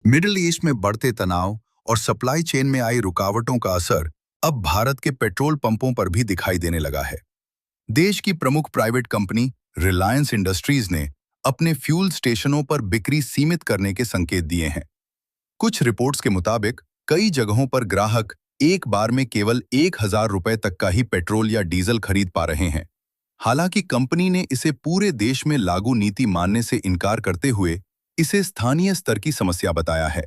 Middle east में बढ़ते तनाव और सप्लाई चेन में आई रुकावटों का असर अब भारत के पेट्रोल पंपों पर भी दिखाई देने लगा है। देश की प्रमुख प्राइवेट कंपनी रिलायंस इंडस्ट्रीज ने अपने फ्यूल स्टेशनों पर बिक्री सीमित करने के संकेत दिए हैं। कुछ रिपोर्ट्स के मुताबिक कई जगहों पर ग्राहक एक बार में केवल 1,000 रुपए तक का ही पेट्रोल या डीजल खरीद पा रहे हैं। हालांकि कंपनी ने इसे पूरे देश में लागू नीति मानने से इनकार करते हुए इसे स्थानीय स्तर की समस्या बताया है।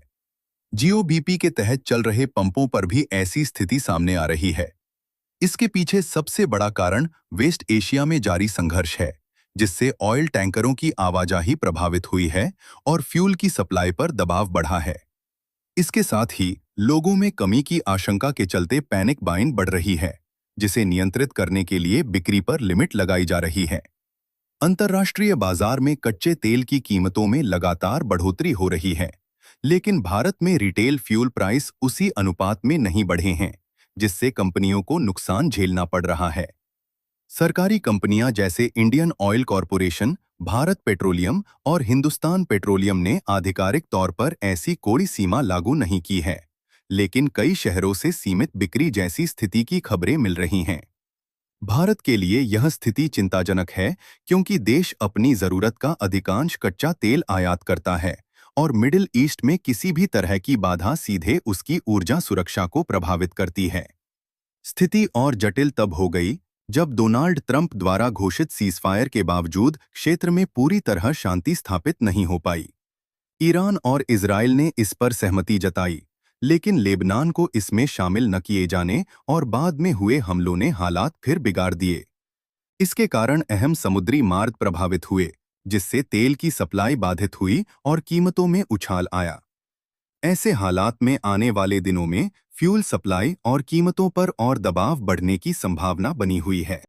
जीओबीपी के तहत चल रहे पंपों पर भी ऐसी स्थिति सामने आ रही है। इसके पीछे सबसे बड़ा कारण वेस्ट एशिया में जारी संघर्ष है, जिससे ऑयल टैंकरों की आवाजाही प्रभावित हुई है और फ्यूल की सप्लाई पर दबाव बढ़ा है। इसके साथ ही लोगों में कमी की आशंका के चलते पैनिक बाइंग बढ़ रही है, जिसे नियंत्रित करने के लिए बिक्री पर लिमिट लगाई जा रही है। अंतर्राष्ट्रीय बाजार में कच्चे तेल की कीमतों में लगातार बढ़ोतरी हो रही है, लेकिन भारत में रिटेल फ्यूल प्राइस उसी अनुपात में नहीं बढ़े हैं, जिससे कंपनियों को नुकसान झेलना पड़ रहा है। सरकारी कंपनियां जैसे Indian oil corporation, Bharat petroleum और हिंदुस्तान पेट्रोलियम ने आधिकारिक तौर पर ऐसी कोई सीमा लागू नहीं की है, लेकिन कई शहरों से सीमित बिक्री जैसी स्थिति की खबरें मिल रही हैं। भारत के लिए यह स्थिति चिंताजनक है, क्योंकि देश अपनी जरूरत का अधिकांश कच्चा तेल आयात करता है और मिडिल ईस्ट में किसी भी तरह की बाधा सीधे उसकी ऊर्जा सुरक्षा को प्रभावित करती है। स्थिति और जटिल तब हो गई जब डोनाल्ड ट्रंप द्वारा घोषित सीजफायर के बावजूद क्षेत्र में पूरी तरह शांति स्थापित नहीं हो पाई। ईरान और इजराइल ने इस पर सहमति जताई, लेकिन लेबनान को इसमें शामिल न किए जाने और बाद में हुए हमलों ने हालात फिर बिगाड़ दिए। इसके कारण अहम समुद्री मार्ग प्रभावित हुए, जिससे तेल की सप्लाई बाधित हुई और कीमतों में उछाल आया। ऐसे हालात में आने वाले दिनों में फ्यूल सप्लाई और कीमतों पर और दबाव बढ़ने की संभावना बनी हुई है।